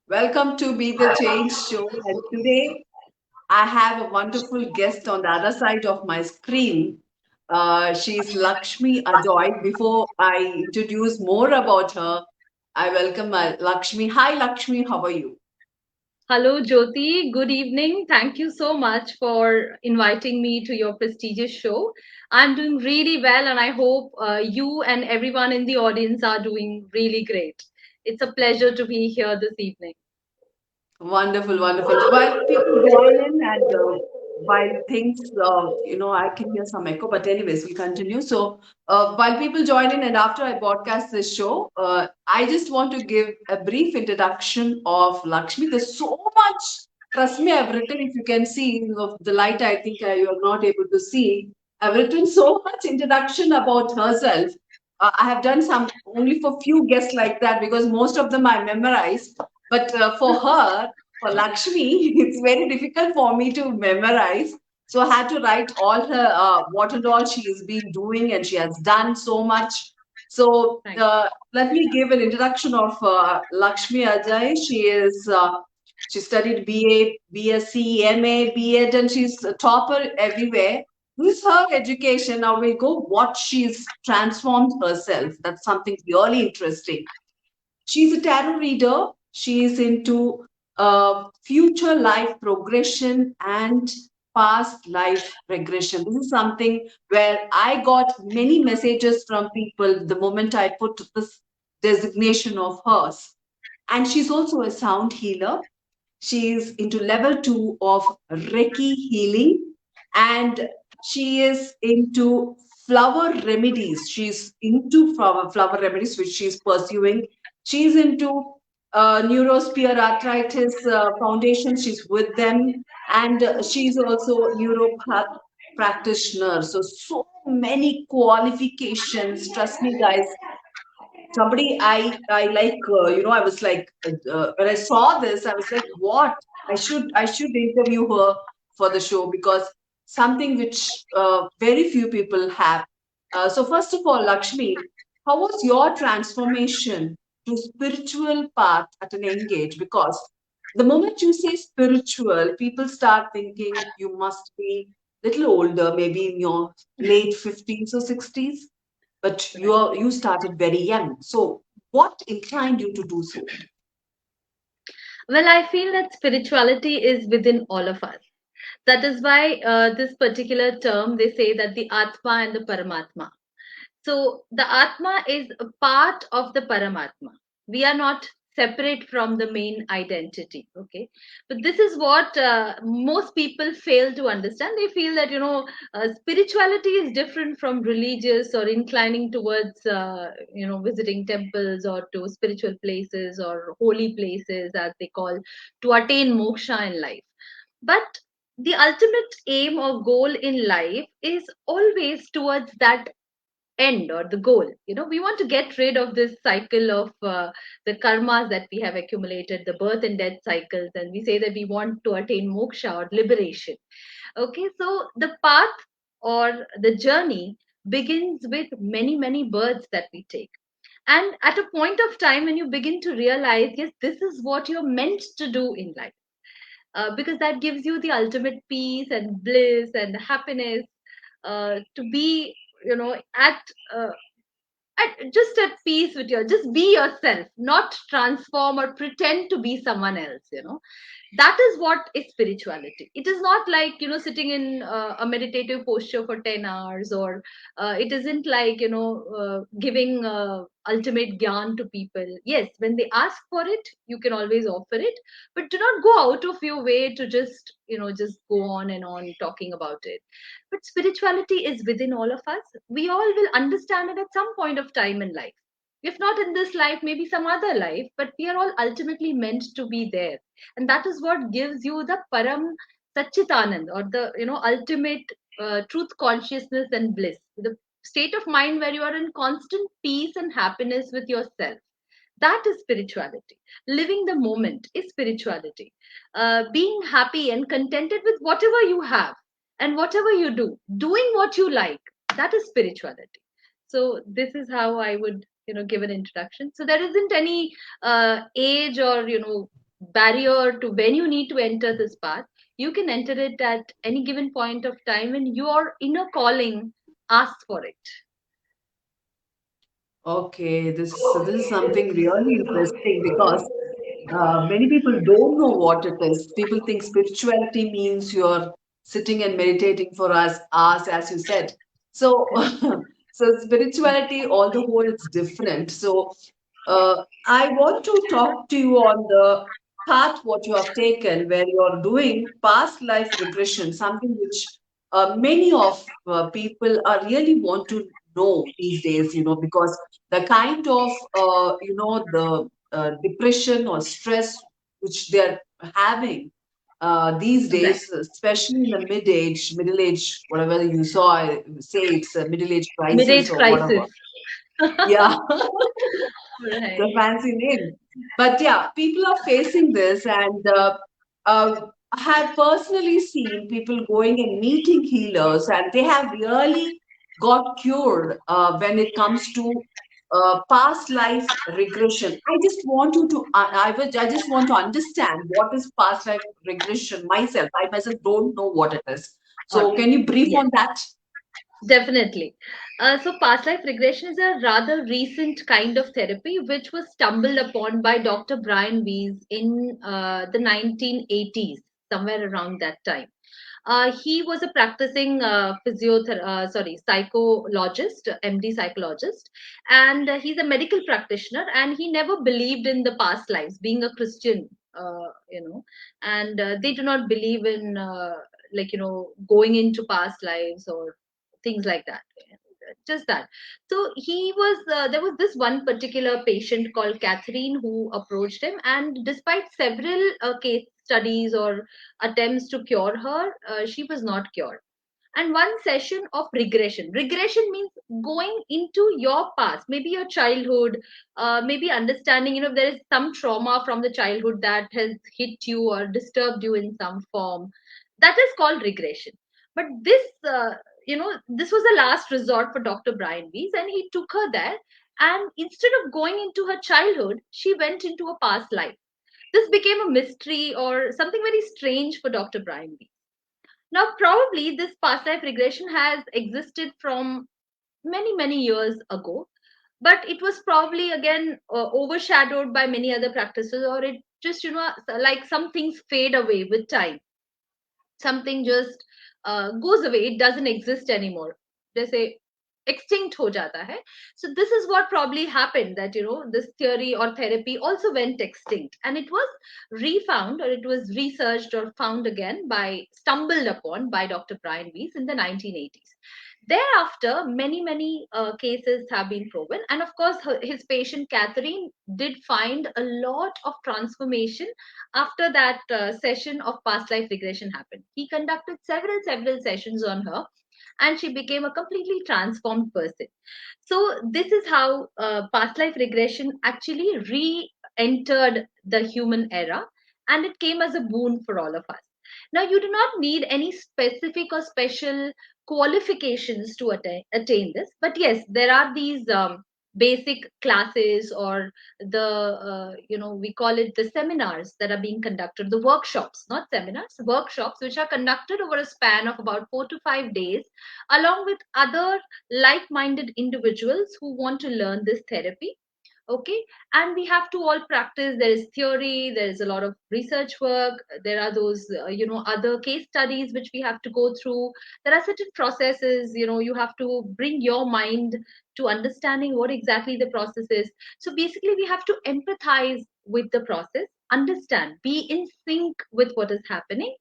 Welcome to Be the Change show. And today I have a wonderful guest on the other side of my screen. She's Lakshmi Ajoy. Before I introduce more about her, I welcome Lakshmi. Hi, Lakshmi. How are you? Hello, Jyoti. Good evening. Thank you so much for inviting me to your prestigious show. I'm doing really well, and I hope you and everyone in the audience are doing really great. It's a pleasure to be here this evening. Wonderful, wonderful. While people join in and while things, I can hear some echo, but anyways, we continue. So while people join in and after I broadcast this show, I just want to give a brief introduction of Lakshmi. There's so much, trust me, I've written, if you can see of the light, I think you're not able to see. I've written so much introduction about herself. I have done some only for few guests like that because most of them I memorized. But for her, for Lakshmi, it's very difficult for me to memorize. So I had to write all her what and all she has been doing, and she has done so much. So Thank let me give an introduction of Lakshmi Ajoy. She studied BA, BSc, MA, B.Ed, and she's a topper everywhere. This is her education. Now we go what she's transformed herself. That's something really interesting. She's a tarot reader. She is into future life progression and past life regression. This is something where I got many messages from people the moment I put this designation of hers. And she's also a sound healer. She is into level 2 of Reiki healing, and she is into flower remedies. She's into flower remedies, which she's pursuing. She's into Neurosphere Arthritis Foundation. She's with them, and she's also neuropath practitioner. So many qualifications. Trust me, guys, somebody I like I was like when I saw this I was like what I should interview her for the show because something which very few people have. So first of all, Lakshmi, how was your transformation to spiritual path at an young age? Because the moment you say spiritual, people start thinking you must be little older, maybe in your late 50s or 60s, but you. Right. you started very young. So what inclined you to do so? Well, I feel that spirituality is within all of us. That is why this particular term they say that the Atma and the Paramatma. So the Atma is a part of the Paramatma. We are not separate from the main identity. Okay. But this is what most people fail to understand. They feel that, spirituality is different from religious or inclining towards, visiting temples or to spiritual places or holy places, as they call, to attain moksha in life. But the ultimate aim or goal in life is always towards that end or the goal. We want to get rid of this cycle of the karmas that we have accumulated, the birth and death cycles, and we say that we want to attain moksha or liberation. Okay, so the path or the journey begins with many many births that we take, and at a point of time when you begin to realize, yes, this is what you're meant to do in life, because that gives you the ultimate peace and bliss and happiness, to be, at just at peace with your, just be yourself, not transform or pretend to be someone else. That is what is spirituality. It is not like, sitting in a meditative posture for 10 hours, or it isn't like, giving ultimate gyan to people. Yes, when they ask for it, you can always offer it, but do not go out of your way to just, just go on and on talking about it. But spirituality is within all of us. We all will understand it at some point of time in life. If not in this life, maybe some other life, but we are all ultimately meant to be there. And that is what gives you the param Satchitanand, or the, ultimate truth consciousness and bliss, the state of mind where you are in constant peace and happiness with yourself. That is spirituality. Living the moment is spirituality. Being happy and contented with whatever you have and whatever you do, doing what you like, that is spirituality. So this is how I would, give an introduction. So there isn't any age or, barrier to when you need to enter this path. You can enter it at any given point of time when your inner calling asks for it. Okay, this is something really interesting because many people don't know what it is. People think spirituality means you're sitting and meditating for us hours, as you said. So, Correct. so spirituality, on the whole, it's different. So, I want to talk to you on the path what you have taken, where you're doing past life regression, something which many of people are really want to know these days. Because the kind of the depression or stress which they're having these Right. days, especially in the middle age, whatever you saw, say it's a middle age crisis Mid-age or whatever. crisis. Yeah, it's Right. a fancy name. But yeah, people are facing this, and I have personally seen people going and meeting healers, and they have really got cured when it comes to past life regression. I just want you to, I just want to understand what is past life regression myself. I myself don't know what it is. All So, right. can you brief Yes. on that? Definitely. So, past life regression is a rather recent kind of therapy which was stumbled upon by Dr. Brian Weiss in the 1980s, somewhere around that time. He was a practicing psychologist, MD psychologist, and he's a medical practitioner, and he never believed in the past lives, being a Christian, and they do not believe in, going into past lives or things like that. Just that. So there was this one particular patient called Catherine who approached him, and despite several case studies or attempts to cure her, she was not cured. And one session of regression means going into your past, maybe your childhood, maybe understanding, there is some trauma from the childhood that has hit you or disturbed you in some form. That is called regression. But this was the last resort for Dr. Brian Weiss, and he took her there, and instead of going into her childhood, she went into a past life. This became a mystery or something very strange for Dr. Brian Weiss. Now, probably this past life regression has existed from many, many years ago, but it was probably again overshadowed by many other practices, or it just, like some things fade away with time. Something just goes away, it doesn't exist anymore. They say extinct ho jata hai. So this is what probably happened, that this theory or therapy also went extinct, and it was refound, or it was researched or found again by stumbled upon by Dr. Brian Weiss in the 1980s. Thereafter, many cases have been proven, and of course, his patient Catherine did find a lot of transformation after that session of past life regression happened. He conducted several sessions on her, and she became a completely transformed person. So this is how past life regression actually re-entered the human era, and it came as a boon for all of us. Now, you do not need any specific or special qualifications to attain this, but yes, there are these basic classes, or the we call it the seminars that are being conducted, the workshops, not seminars, workshops, which are conducted over a span of about 4 to 5 days, along with other like-minded individuals who want to learn this therapy. Okay. And we have to all practice. There is theory, there is a lot of research work, there are those other case studies which we have to go through. There are certain processes, you have to bring your mind to understanding what exactly the process is. So basically we have to empathize with the process, understand, be in sync with what is happening,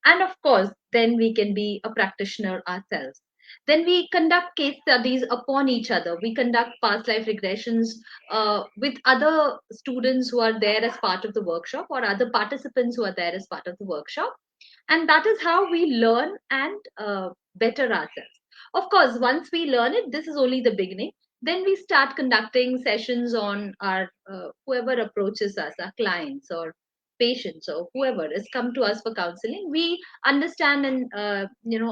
and of course then we can be a practitioner ourselves. Then we conduct case studies upon each other. We conduct past life regressions with other students who are there as part of the workshop, or other participants who are there as part of the workshop. And that is how we learn and better ourselves. Of course, once we learn it, this is only the beginning. Then we start conducting sessions on our whoever approaches us, our clients or patients or whoever has come to us for counseling. We understand and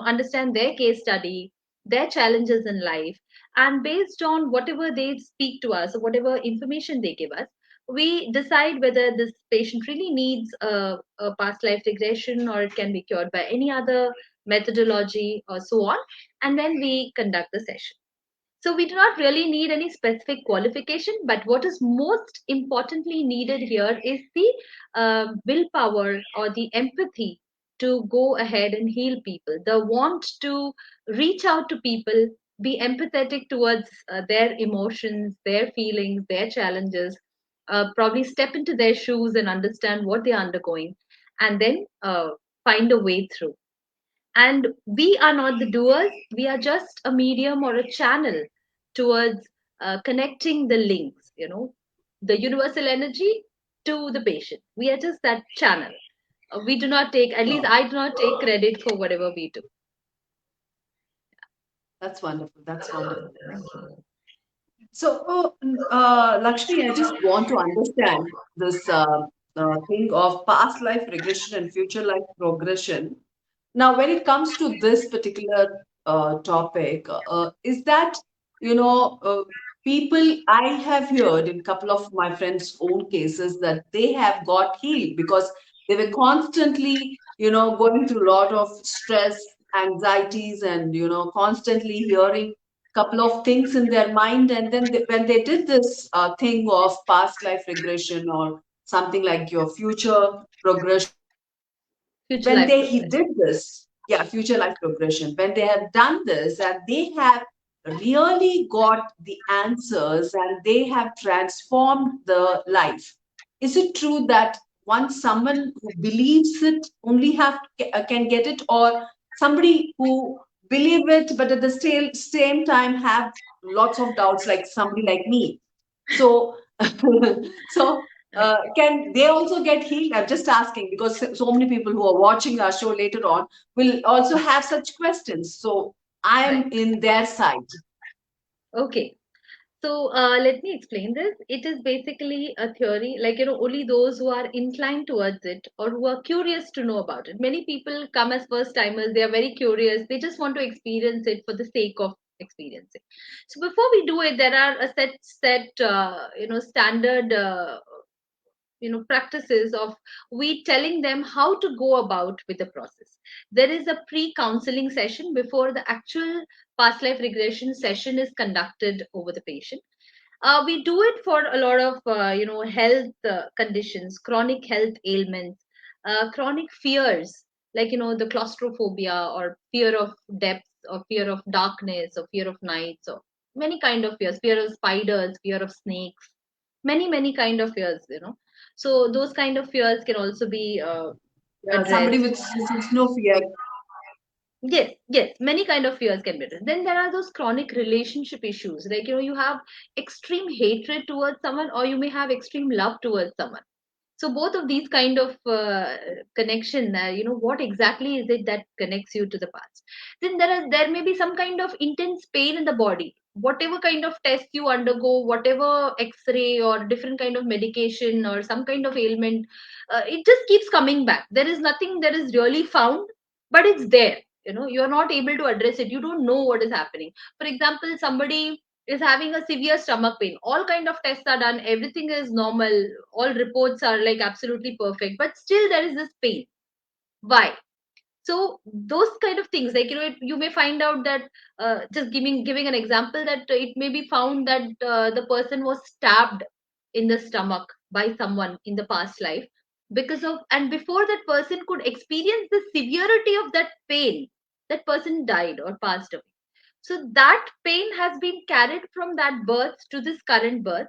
understand their case study, their challenges in life, and based on whatever they speak to us or whatever information they give us, we decide whether this patient really needs a past life regression, or it can be cured by any other methodology, or so on. And then we conduct the session. So we do not really need any specific qualification, but what is most importantly needed here is the willpower or the empathy to go ahead and heal people, the want to reach out to people, be empathetic towards their emotions, their feelings, their challenges, probably step into their shoes and understand what they're undergoing, and then find a way through. And we are not the doers, we are just a medium or a channel towards connecting the links, the universal energy to the patient. We are just that channel. We do not take, at least Oh, I do not take credit for whatever we do. that's wonderful. That's wonderful. Thank you. So, Lakshmi, I just want to understand this thing of past life regression and future life progression. Now, when it comes to this particular topic, is that, you know, people, I have heard in a couple of my friends' own cases that they have got healed because they were constantly, going through a lot of stress, anxieties, and, constantly hearing couple of things in their mind. And then when they did this thing of past life regression or something like your future progression, Future when life they he progression. did this, yeah, future life progression, when they have done this and they have really got the answers and they have transformed the life, is it true that once someone who believes it only can get it, or somebody who believe it but at the same time have lots of doubts, like somebody like me? So, so can they also get healed? I'm just asking because so many people who are watching our show later on will also have such questions. So I Right. am in their side. Okay. So let me explain this. It is basically a theory, like, only those who are inclined towards it or who are curious to know about it. Many people come as first timers, they are very curious, they just want to experience it for the sake of experiencing. So before we do it, there are a standard practices of we telling them how to go about with the process. There is a pre-counseling session before the actual past life regression session is conducted over the patient. We do it for a lot of health conditions, chronic health ailments, chronic fears, like the claustrophobia or fear of depth or fear of darkness or fear of nights, or many kind of fears, fear of spiders, fear of snakes, many kind of fears, so those kind of fears can also be Yeah, somebody addressed. with no fear. Yes, yes, many kind of fears can be addressed. Then there are those chronic relationship issues, like you have extreme hatred towards someone, or you may have extreme love towards someone. So both of these kind of connection, what exactly is it that connects you to the past? Then there may be some kind of intense pain in the body, whatever kind of test you undergo, whatever x-ray or different kind of medication or some kind of ailment, it just keeps coming back. There is nothing that is really found, but it's there. You're not able to address it, you don't know what is happening. For example, somebody is having a severe stomach pain, all kind of tests are done, everything is normal, all reports are like absolutely perfect, but still there is this pain. Why? So those kind of things, like you may find out that just giving an example, that it may be found that the person was stabbed in the stomach by someone in the past life, because of, and before that person could experience the severity of that pain, that person died or passed away. So that pain has been carried from that birth to this current birth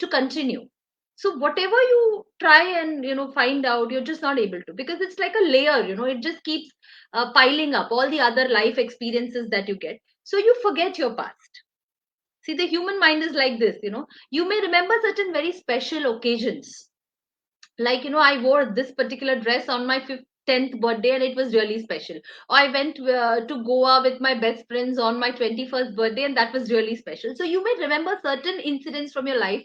to continue. So whatever you try and find out, you're just not able to, because it's like a layer, it just keeps piling up all the other life experiences that you get, so you forget your past. See, the human mind is like this, you may remember certain very special occasions, like I wore this particular dress on my 10th birthday and it was really special, or I went to Goa with my best friends on my 21st birthday and that was really special. So you may remember certain incidents from your life,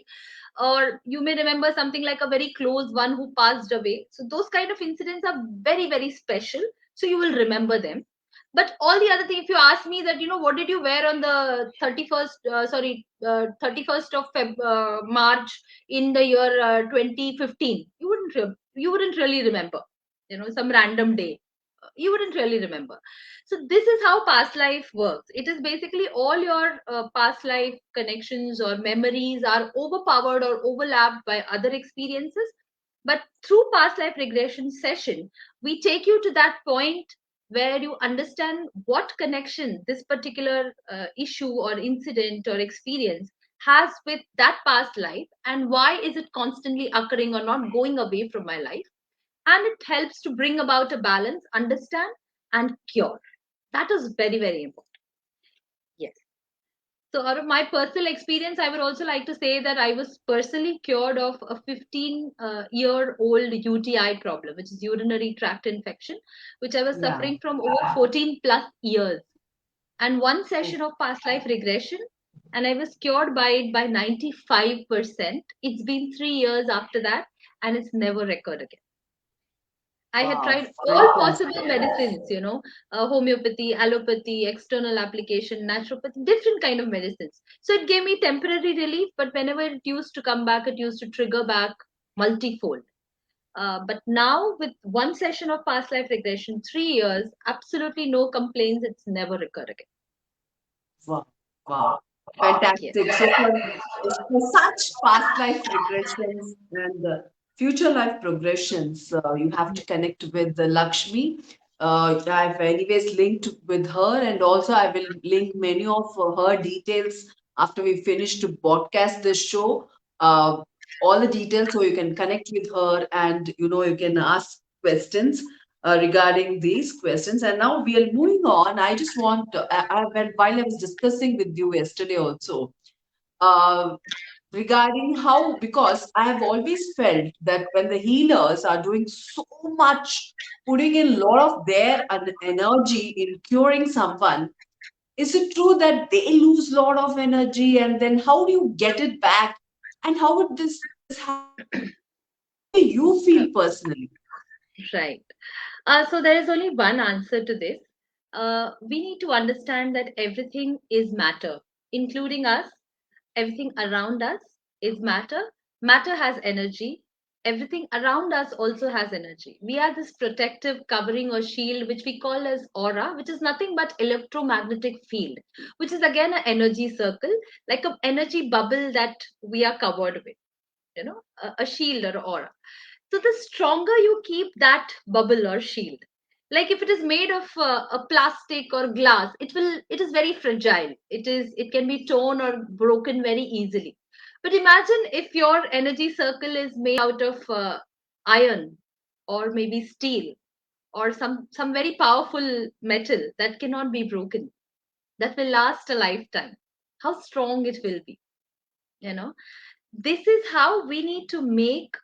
or you may remember something like a very close one who passed away, so those kind of incidents are very very special, so you will remember them. But all the other thing, if you ask me that, what did you wear on the 31st, 31st of March in the year 2015, you wouldn't really remember. Some random day, you wouldn't really remember. So this is how past life works. It is basically all your past life connections or memories are overpowered or overlapped by other experiences. But through past life regression session, we take you to that point where you understand what connection this particular issue or incident or experience has with that past life, and why is it constantly occurring or not going away from my life. And it helps to bring about a balance, understand, and cure. That is very, very important. Yes. So, out of my personal experience, I would also like to say that I was personally cured of a 15-year-old UTI problem, which is urinary tract infection, which I was Yeah. suffering from over 14 plus years. And one session of past life regression, and I was cured by it by 95%. It's been 3 years after that, and it's never recurred again. I had Wow. tried all possible Fantastic. medicines, homeopathy, allopathy, external application, naturopathy, different kind of medicines. So it gave me temporary relief, but whenever it used to come back, it used to trigger back multifold. But now with one session of past life regression, 3 years, absolutely no complaints. It's never recurred again. Wow. Wow. Yes. Fantastic. So for such past life regressions and future life progressions, you have to connect with the Lakshmi. I've anyways linked with her, and also I will link many of her details after we finish to broadcast this show. Uh, all the details so you can connect with her, and you can ask questions regarding these questions. And now we are moving on. I just want to, while I was discussing with you yesterday also, uh, regarding how, because I have always felt that when the healers are doing so much, putting in a lot of their energy in curing someone, is it true that they lose a lot of energy, and then how do you get it back? And how would this happen? How do you feel personally? Right. So there is only one answer to this. We need to understand that everything is matter, including us. Everything around us is matter. Matter has energy. Everything around us also has energy. We are this protective covering or shield, which we call as aura, which is nothing but electromagnetic field, which is again an energy circle, like an energy bubble that we are covered with, a shield or aura. So the stronger you keep that bubble or shield, like if it is made of a plastic or glass, it is very fragile. It can be torn or broken very easily. But imagine if your energy circle is made out of iron or maybe steel or some very powerful metal that cannot be broken, that will last a lifetime. How strong it will be, you know this is how we need to make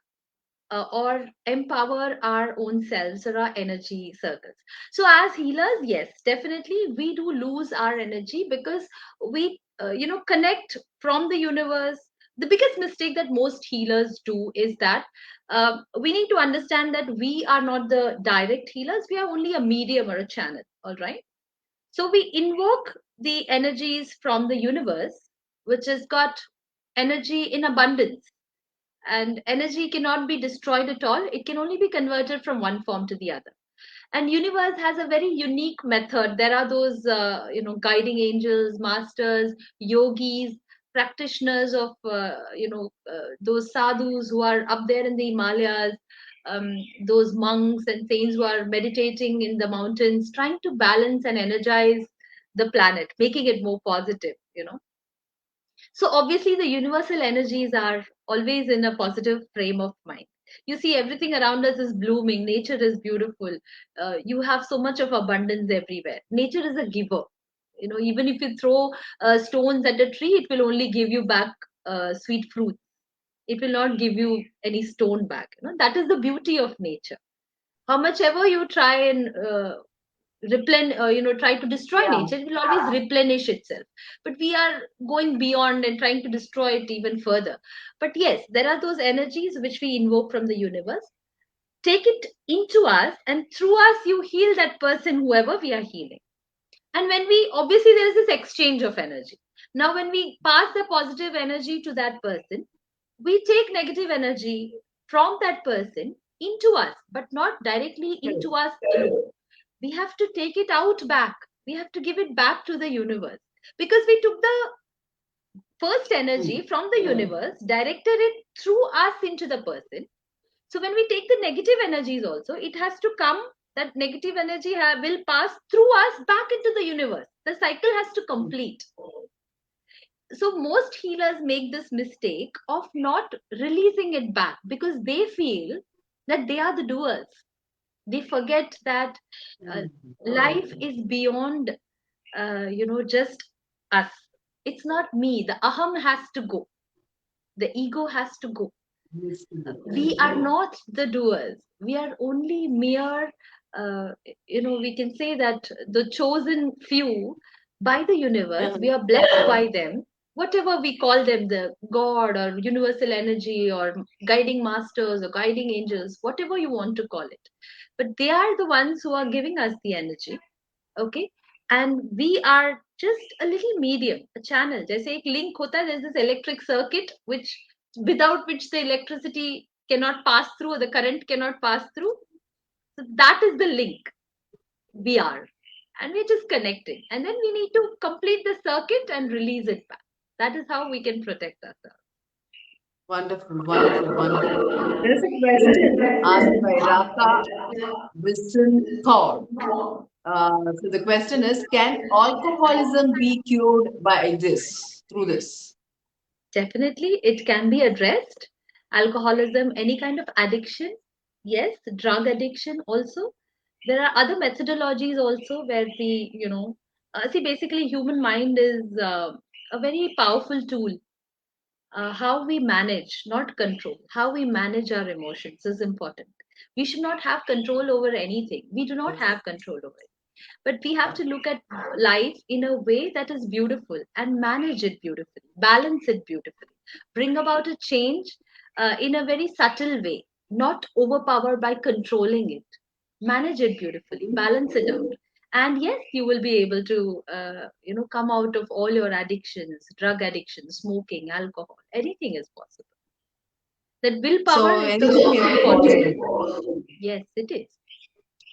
or empower our own selves or our energy circles. So as healers, yes, definitely we do lose our energy because we connect from the universe. The biggest mistake that most healers do is that we need to understand that we are not the direct healers, we are only a medium or a channel. All right, so we invoke the energies from the universe, which has got energy in abundance, and energy cannot be destroyed at all. It can only be converted from one form to the other. And universe has a very unique method. There are those guiding angels, masters, yogis, practitioners of those sadhus who are up there in the Himalayas, um, those monks and saints who are meditating in the mountains, trying to balance and energize the planet, making it more positive. So obviously the universal energies are always in a positive frame of mind. You see, everything around us is blooming, nature is beautiful. You have so much of abundance everywhere. Nature is a giver. Even if you throw stones at a tree, it will only give you back sweet fruit. It will not give you any stone back. That is the beauty of nature. How much ever you try and try to destroy Yeah. nature, it will always replenish itself. But we are going beyond and trying to destroy it even further. But yes, there are those energies which we invoke from the universe. Take it into us, and through us you heal that person, whoever we are healing. And when we, obviously there is this exchange of energy. Now when we pass the positive energy to that person, we take negative energy from that person into us, but not directly into us alone. We have to take it out back. We have to give it back to the universe, because we took the first energy from the universe, directed it through us into the person. So when we take the negative energies also, it has to come, that negative energy will pass through us back into the universe. The cycle has to complete. So most healers make this mistake of not releasing it back, because they feel that they are the doers. They forget that uh, life is beyond, just us. It's not me. The aham has to go. The ego has to go. We are not the doers. We are only mere, we can say that the chosen few by the universe. We are blessed by them, whatever we call them, the God or universal energy or guiding masters or guiding angels, whatever you want to call it. But they are the ones who are giving us the energy. Okay. And we are just a little medium, a channel. जैसे एक link होता है, there's this electric circuit which, without which the electricity cannot pass through, or the current cannot pass through. So that is the link we are, and we're just connecting, and then we need to complete the circuit and release it back. That is how we can protect ourselves. Wonderful, wonderful, wonderful. There's a question asked by Raka Wilson Thor. So the question is, can alcoholism be cured by this, through this? Definitely, it can be addressed. Alcoholism, any kind of addiction, yes, drug addiction also. There are other methodologies also where we, see, basically, human mind is a very powerful tool. How we manage, not control, how we manage our emotions is important. We should not have control over anything. We do not have control over it, but we have to look at life in a way that is beautiful and manage it beautifully, balance it beautifully, bring about a change in a very subtle way, not overpower by controlling it. Manage it beautifully, balance it out, and yes, you will be able to come out of all your addictions, drug addiction, smoking, alcohol, anything is possible. That willpower So is the anything most is important. possible. Yes, it is.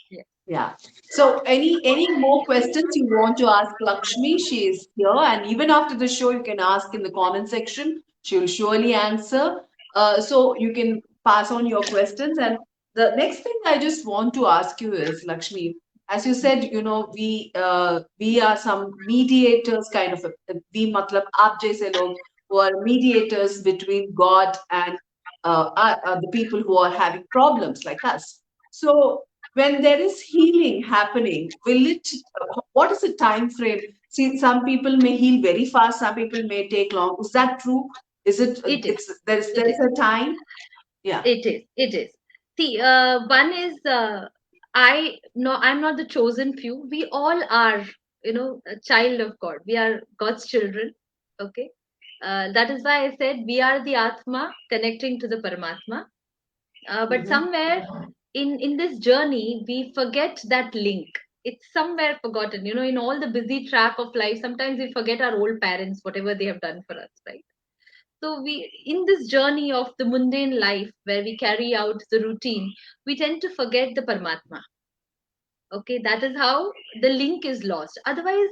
Yes. Yeah. So any more questions you want to ask Lakshmi? She is here, and even after the show, you can ask in the comment section. She will surely answer. So you can pass on your questions. And the next thing I just want to ask you is, Lakshmi, as you said, we are some mediators, kind of. We matlab aap jaise log who are mediators between God and the people who are having problems like us. So when there is healing happening, will it, what is the time frame? See, some people may heal very fast, some people may take long. Is that true? Is it, It is. It there's is. a time? Yeah. It is. It is. See, one is, I'm not the chosen few. We all are, a child of God. We are God's children. Okay. That is why I said we are the Atma connecting to the Paramatma. But Mm-hmm. somewhere in this journey, we forget that link. It's somewhere forgotten. In all the busy track of life, sometimes we forget our old parents, whatever they have done for us, right? So we, in this journey of the mundane life where we carry out the routine, we tend to forget the Paramatma. Okay, that is how the link is lost. Otherwise,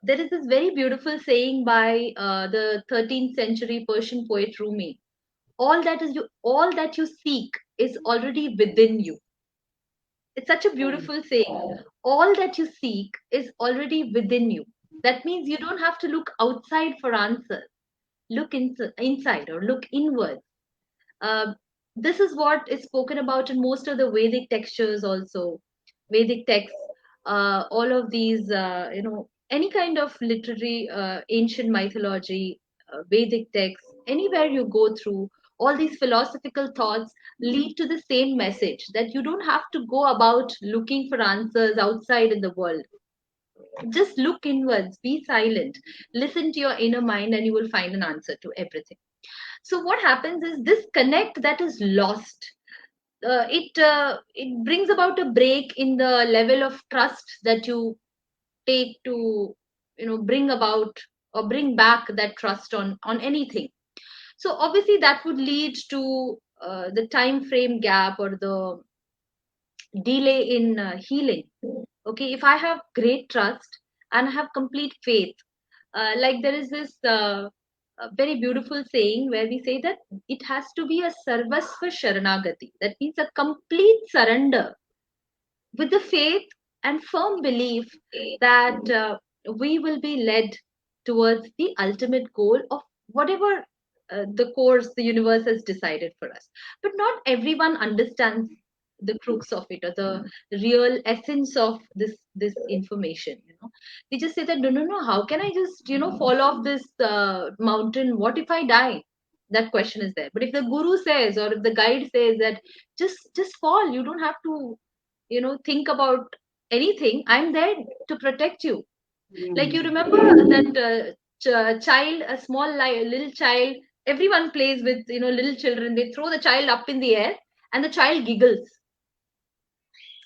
there is this very beautiful saying by the 13th century Persian poet Rumi. All that you seek is already within you. It's such a beautiful saying. All that you seek is already within you. That means you don't have to look outside for answers. Look inside, or look inward. Uh, this is what is spoken about in most of the Vedic textures also. Vedic texts, all of these, any kind of literary, ancient mythology, Vedic texts, anywhere you go through, all these philosophical thoughts lead to the same message, that you don't have to go about looking for answers outside in the world. Just look inwards, be silent, listen to your inner mind, and you will find an answer to everything. So what happens is, this connect that is lost, it brings about a break in the level of trust that you take to bring about or bring back that trust on anything. So obviously that would lead to the time frame gap or the delay in healing. Okay, if I have great trust and I have complete faith, like there is this a very beautiful saying where we say that it has to be a sarvasva sharanagati, that means a complete surrender with the faith and firm belief that we will be led towards the ultimate goal of whatever the course the universe has decided for us. But not everyone understands the crux of it or the real essence of this information. They just say that no, how can I just fall off this mountain? What if I die? That question is there. But if the guru says or if the guide says that just fall, you don't have to think about anything, I'm there to protect you. Like you remember that child, a small little child, everyone plays with little children, they throw the child up in the air and the child giggles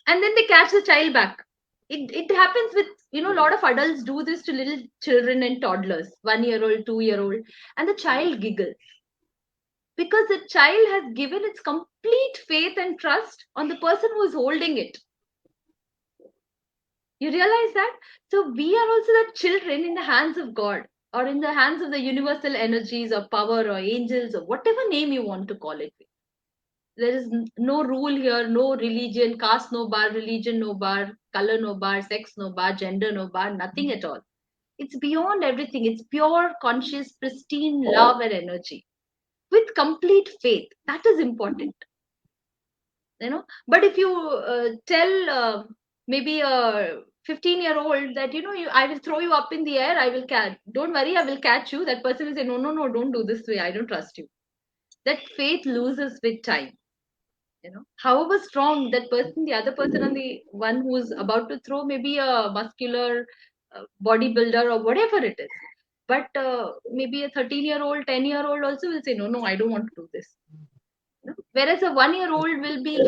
and then they catch the child back. It happens with a lot of adults do this to little children and toddlers, 1 year old, 2 year old, and the child giggles because the child has given its complete faith and trust on the person who is holding it. You realize that? So we are also the children in the hands of God or in the hands of the universal energies or power or angels or whatever name you want to call it. There is no rule here, no religion, caste no bar, religion no bar, color no bar, sex no bar, gender no bar, nothing at all. It's beyond everything. It's pure, conscious, pristine love and energy with complete faith. That is important. But if you tell maybe a 15-year-old that I will throw you up in the air, I will catch, don't worry, I will catch you, that person will say no, no, no, don't do this way, I don't trust you. That faith loses with time. However strong that person, the other person and the one who's about to throw, maybe a muscular bodybuilder or whatever it is, but maybe a 13-year-old, 10-year-old also will say no, no, I don't want to do this. Whereas a 1-year-old will be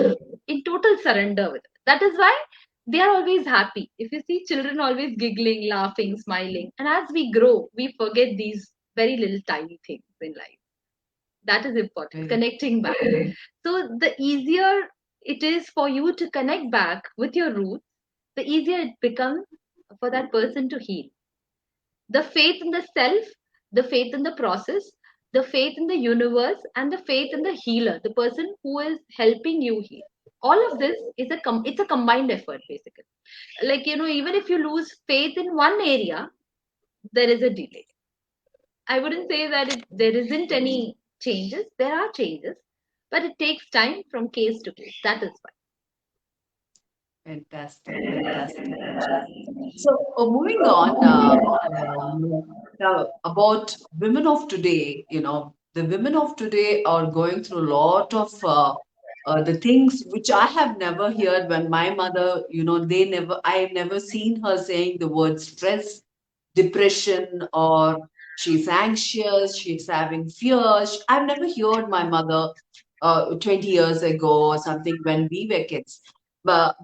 in total surrender with it. That is why they are always happy. If you see children always giggling, laughing, smiling, and as we grow, we forget these very little tiny things in life. That is important, connecting back. So the easier it is for you to connect back with your roots, the easier it becomes for that person to heal. The faith in the self, the faith in the process, the faith in the universe, and the faith in the healer, the person who is helping you heal. All of this is it's a combined effort basically. Like even if you lose faith in one area, there is a delay. I wouldn't say that there isn't any changes. There are changes, but it takes time from case to case. That is why. Fantastic, fantastic. So, moving on, now about women of today, the women of today are going through a lot of the things which I have never heard when my mother, I never seen her saying the word stress, depression, or she's anxious, she's having fears. I've never heard my mother 20 years ago or something when we were kids. But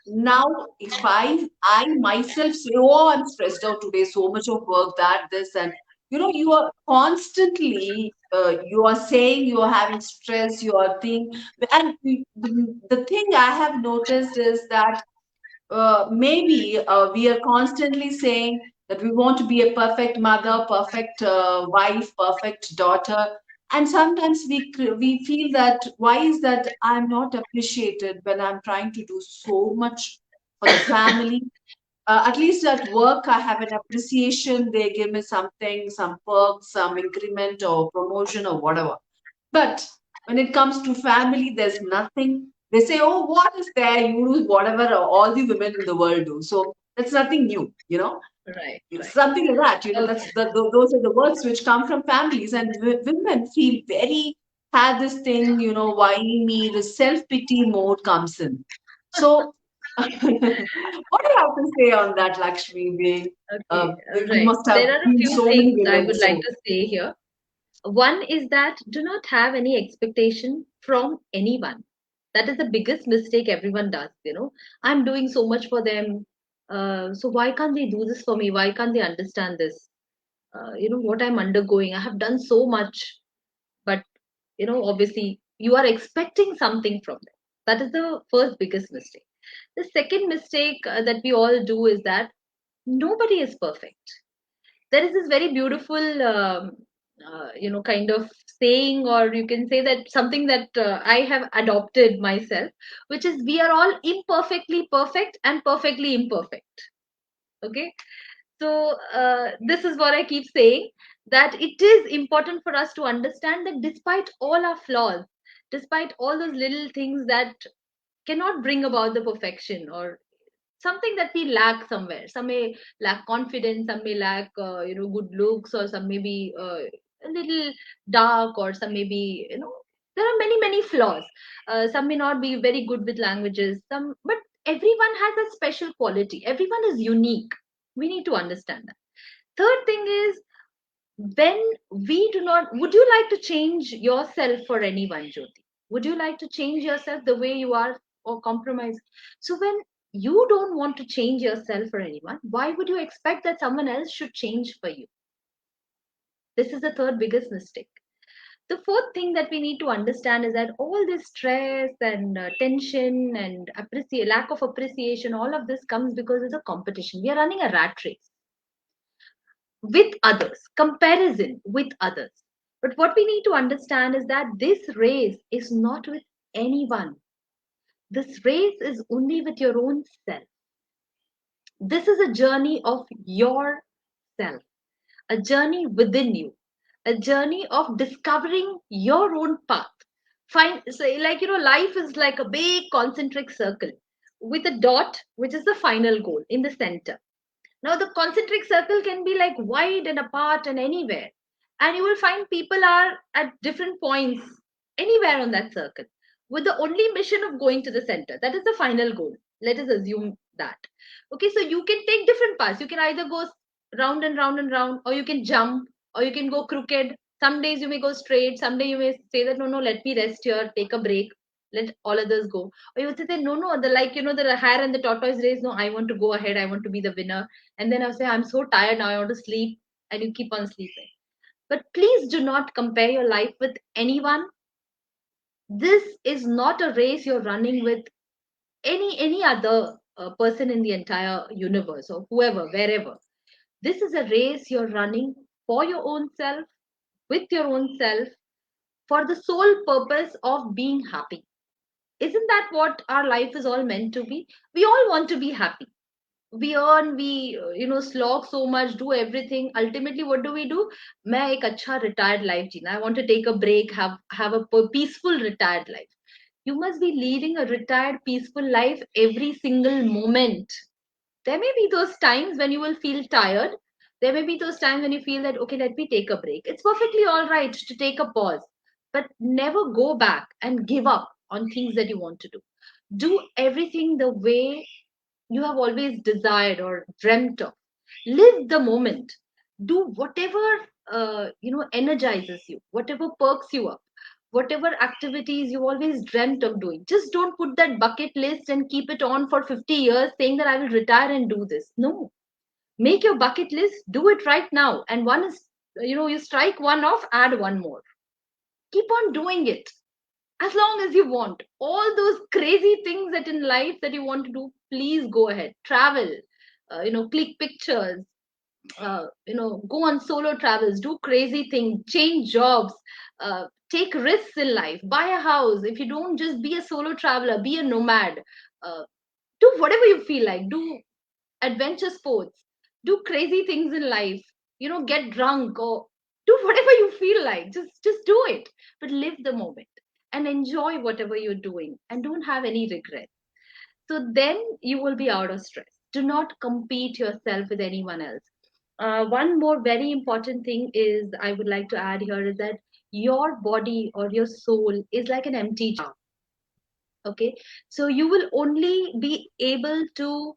now if I myself say, oh, I'm stressed out today, so much of work, that this, and you are constantly you are saying you are having stress, you are thinking, and the thing I have noticed is that maybe we are constantly saying that we want to be a perfect mother, perfect wife, perfect daughter, and sometimes we feel that why is that I'm not appreciated when I'm trying to do so much for the family. At least at work, I have an appreciation. They give me something, some perks, some increment or promotion or whatever. But when it comes to family, there's nothing. They say, oh, what is there? You do whatever all the women in the world do. So that's nothing new. Right, It's right. something like that. Okay. That's those are the words which come from families. And women feel very, have this thing, why me? The self-pity mode comes in. So what do you have to say on that, Lakshmi? Okay, You right. must have There are a seen few so many things I women. would like So to say here. One is that do not have any expectation from anyone. That is the biggest mistake everyone does. I'm doing so much for them. So why can't they do this for me? Why can't they understand this? What I'm undergoing. I have done so much, but obviously you are expecting something from them. That is the first biggest mistake. The second mistake that we all do is that nobody is perfect. There is this very beautiful kind of saying, or you can say that something that I have adopted myself, which is we are all imperfectly perfect and perfectly imperfect. Okay, so this is what I keep saying, that it is important for us to understand that despite all our flaws, despite all those little things that cannot bring about the perfection, or something that we lack somewhere, some may lack confidence, some may lack good looks, or some may be a little dark, or some may be there are many flaws. Some may not be very good with languages, some, but everyone has a special quality, everyone is unique. We need to understand that. Third thing is, when we do not, would you like to change yourself for anyone, Jyoti? Would you like to change yourself the way you are, or compromise? So when you don't want to change yourself for anyone, why would you expect that someone else should change for you? This is the third biggest mistake. The fourth thing that we need to understand is that all this stress and tension and lack of appreciation, all of this comes because it's a competition. We are running a rat race with others, comparison with others. But what we need to understand is that this race is not with anyone. This race is only with your own self. This is a journey of yourself, a journey within you, a journey of discovering your own path. Find, say, like, life is like a big concentric circle with a dot, which is the final goal in the center. Now, the concentric circle can be like wide and apart and anywhere. And you will find people are at different points anywhere on that circle with the only mission of going to the center. That is the final goal. Let us assume that. Okay, so you can take different paths. You can either go round and round and round, or you can jump, or you can go crooked. Some days you may go straight. Some day you may say that, no, no, let me rest here, take a break, let all others go. Or you would say, no, no, the, like, the hare and the tortoise race, no, I want to go ahead, I want to be the winner. And then I'll say, I'm so tired now, I want to sleep. And you keep on sleeping. But please do not compare your life with anyone. This is not a race you're running with any other person in the entire universe, or whoever, wherever. This is a race you're running for your own self, with your own self, for the sole purpose of being happy. Isn't that what our life is all meant to be? We all want to be happy. We earn, we slog so much, do everything. Ultimately, what do? मैं एक अच्छा retired life Jeena. I want to take a break, have a peaceful retired life. You must be leading a retired peaceful life every single moment. There may be those times when you will feel tired. There may be those times when you feel that, okay, let me take a break. It's perfectly all right to take a pause, but never go back and give up on things that you want to do. Do everything the way you have always desired or dreamt of. Live the moment. Do whatever energizes you, whatever perks you up, whatever activities you always dreamt of doing. Just don't put that bucket list and keep it on for 50 years saying that I will retire and do this. No, make your bucket list, do it right now, and one is, you strike one off, add one more. Keep on doing it as long as you want. All those crazy things that in life that you want to do, please go ahead, travel, click pictures, go on solo travels, do crazy things, change jobs, take risks in life, buy a house. If you don't, just be a solo traveler, be a nomad, uh, do whatever you feel like, do adventure sports, do crazy things in life, get drunk, or do whatever you feel like. Just do it, but live the moment and enjoy whatever you're doing, and don't have any regrets. So then you will be out of stress. Do not compete yourself with anyone else. One more very important thing is I would like to add here is that your body or your soul is like an empty jar. Okay, so you will only be able to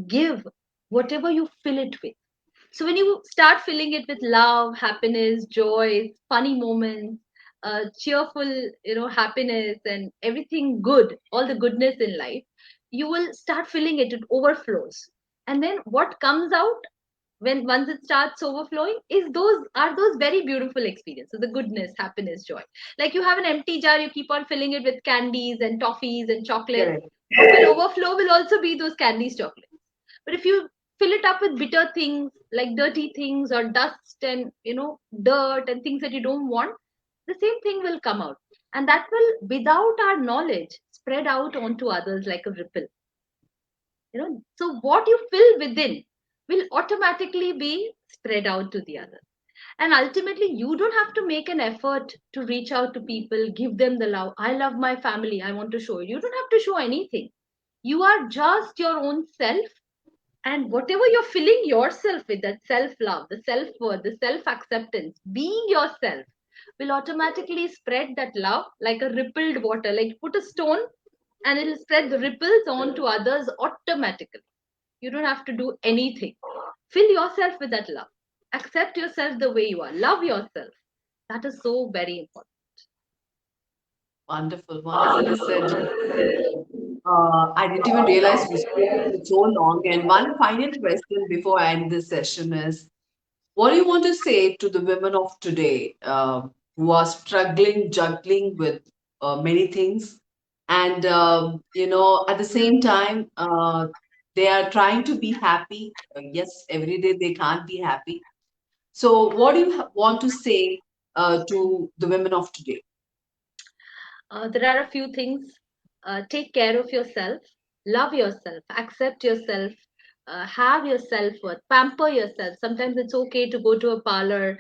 give whatever you fill it with. So when you start filling it with love, happiness, joy, funny moments, cheerful, happiness and everything good, all the goodness in life, you will start filling it, it overflows. And then what comes out when once it starts overflowing is those very beautiful experiences, the goodness, happiness, joy. Like you have an empty jar, you keep on filling it with candies and toffees and chocolates. Correct. What will overflow will also be those candies, chocolates. But if you fill it up with bitter things like dirty things or dust and dirt and things that you don't want, the same thing will come out, and that will, without our knowledge, spread out onto others like a ripple. So what you fill within will automatically be spread out to the other. And ultimately you don't have to make an effort to reach out to people, give them the love. I love my family, I want to show it. You don't have to show anything. You are just your own self, and whatever you're filling yourself with, that self love, the self worth, the self acceptance, being yourself, will automatically spread that love like a rippled water. Like put a stone and it'll spread the ripples on to others automatically. You don't have to do anything. Fill yourself with that love. Accept yourself the way you are. Love yourself. That is so very important. Wonderful, wonderfully said. I didn't even realize we spoke for so long. And one final question before I end this session is, what do you want to say to the women of today who are struggling, juggling with many things, and at the same time, they are trying to be happy. Yes, every day they can't be happy. So, what do you want to say to the women of today? There are a few things. Take care of yourself, love yourself, accept yourself, have your self worth, pamper yourself. Sometimes it's okay to go to a parlor,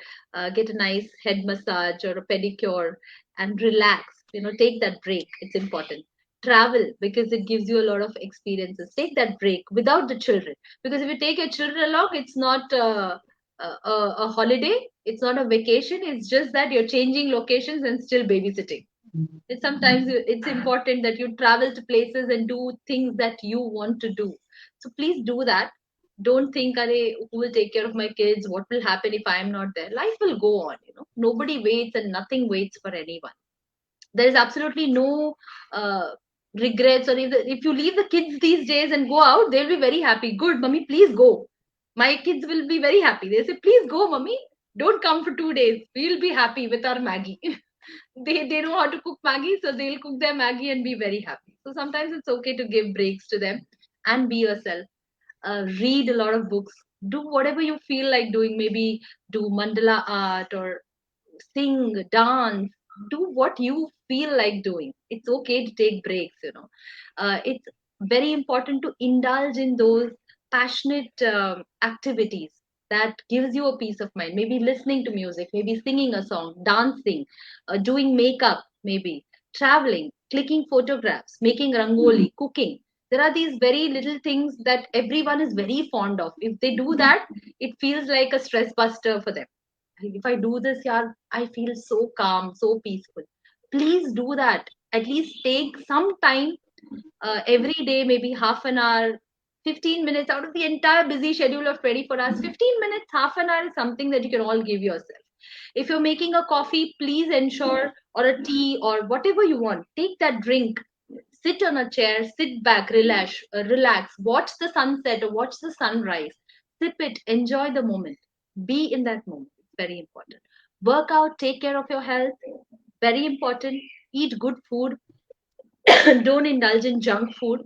get a nice head massage or a pedicure, and relax. Take that break. It's important. Travel because it gives you a lot of experiences. Take that break without the children, because if you take your children along, it's not a holiday, it's not a vacation. It's just that you're changing locations and still babysitting. Sometimes it's important that you travel to places and do things that you want to do. So please do that. Don't think, Are, who will take care of my kids? What will happen if I am not there? Life will go on. Nobody waits and nothing waits for anyone. There is absolutely no uh, regrets. Or if you leave the kids these days and go out, they'll be very happy. Good, mommy, please go. My kids will be very happy. They say, please go, mommy. Don't come for 2 days. We'll be happy with our Maggie. They know how to cook Maggie, so they'll cook their Maggie and be very happy. So sometimes it's okay to give breaks to them and be yourself. Read a lot of books. Do whatever you feel like doing. Maybe do mandala art or sing, dance. Do what you feel like doing. It's okay to take breaks. It's very important to indulge in those passionate activities that gives you a peace of mind. Maybe listening to music, maybe singing a song, dancing, doing makeup, maybe traveling, clicking photographs, making rangoli, cooking. There are these very little things that everyone is very fond of. If they do that, it feels like a stress buster for them. If I do this, yeah, I feel so calm, so peaceful. Please do that. At least take some time every day, maybe half an hour, 15 minutes out of the entire busy schedule of 24 hours. 15 minutes, half an hour is something that you can all give yourself. If you're making a coffee, please ensure, or a tea, or whatever you want, take that drink. Sit on a chair, sit back, relax, watch the sunset or watch the sunrise, sip it, enjoy the moment, be in that moment. It's very important. Work out, take care of your health, very important. Eat good food, don't indulge in junk food.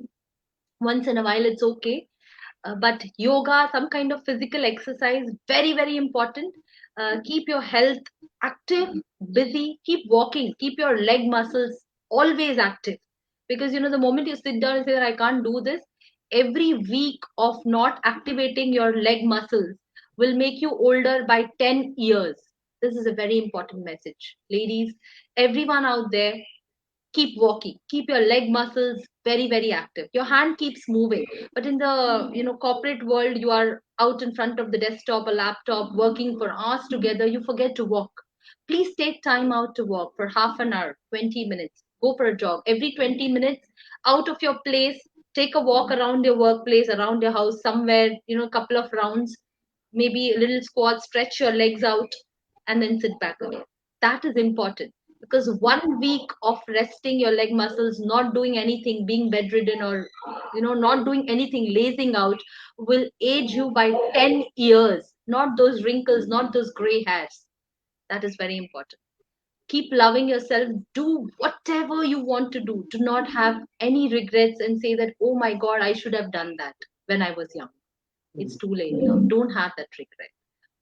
Once in a while, it's okay. But yoga, some kind of physical exercise, very, very important. Keep your health active, busy, keep walking, keep your leg muscles always active. Because the moment you sit down and say that I can't do this, every week of not activating your leg muscles will make you older by 10 years. This is a very important message. Ladies, everyone out there, keep walking, keep your leg muscles very, very active. Your hand keeps moving, but in the corporate world, you are out in front of the desktop or laptop working for hours together, you forget to walk. Please take time out to walk for half an hour, 20 minutes. Go for a jog every 20 minutes. Out of your place, take a walk around your workplace, around your house, somewhere, a couple of rounds, maybe a little squat, stretch your legs out, and then sit back again. That is important. because 1 week of resting your leg muscles, not doing anything, being bedridden, or not doing anything, lazing out, will age you by 10 years. Not those wrinkles, not those gray hairs. That is very important. Keep loving yourself. Do whatever you want to do. Do not have any regrets and say that, oh my god, I should have done that when I was young. It's too late now. Don't have that regret.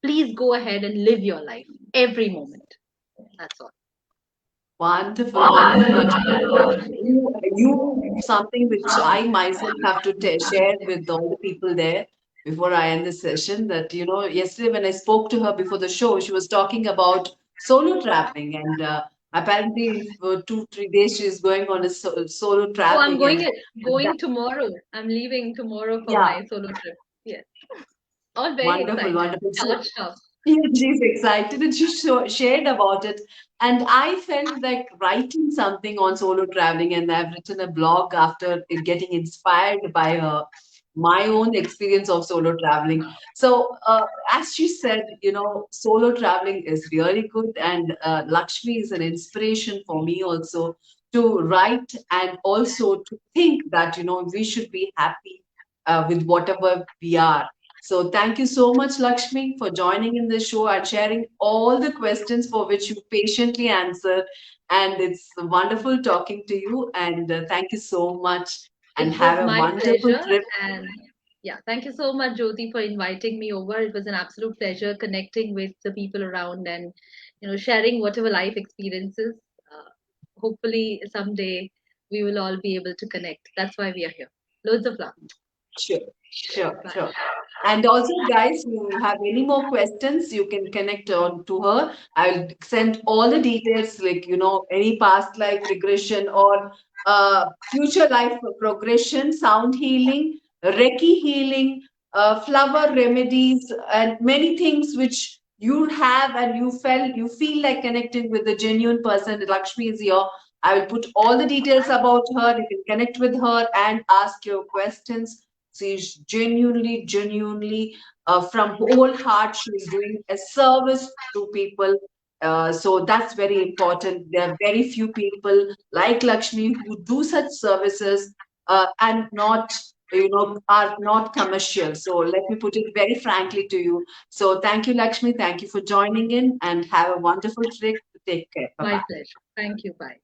Please go ahead and live your life every moment. That's all. Wonderful, wonderful, Lakshmi. Something which I myself have to share with all the people there before I end this session. That, yesterday when I spoke to her before the show, she was talking about solo traveling, and apparently for 2, 3 days she is going on a solo Oh, I'm traveling, going and that, going tomorrow. I'm leaving tomorrow for yeah, my solo trip. Yes. All very wonderful, excited. wonderful. So Charged up. yeah, she's excited and she shared about it. And I felt like writing something on solo traveling, and I've written a blog after it getting inspired by my own experience of solo traveling. So, as she said, solo traveling is really good, and Lakshmi is an inspiration for me also to write and also to think that, we should be happy with whatever we are. So thank you so much, Lakshmi, for joining in the show and sharing all the questions for which you patiently answered. And it's wonderful talking to you. And thank you so much. And It was have a my wonderful pleasure. trip. And yeah, thank you so much, Jyoti, for inviting me over. It was an absolute pleasure connecting with the people around and, sharing whatever life experiences. Uh, Hopefully, someday we will all be able to connect. That's why we are here. Loads of love. Sure, sure, Bye. sure. And also, guys, who have any more questions, you can connect on to her. I'll send all the details, like, any past life regression or future life progression, sound healing, Reiki healing, flower remedies, and many things which you have and you feel like connecting with the genuine person. Lakshmi is here. I will put all the details about her. You can connect with her and ask your questions. She's genuinely, from whole heart, she's doing a service to people. So that's very important. There are very few people like Lakshmi who do such services and not, are not commercial. So let me put it very frankly to you. So thank you, Lakshmi. Thank you for joining in and have a wonderful trip. Take care. Bye My bye. pleasure. Thank you. Bye.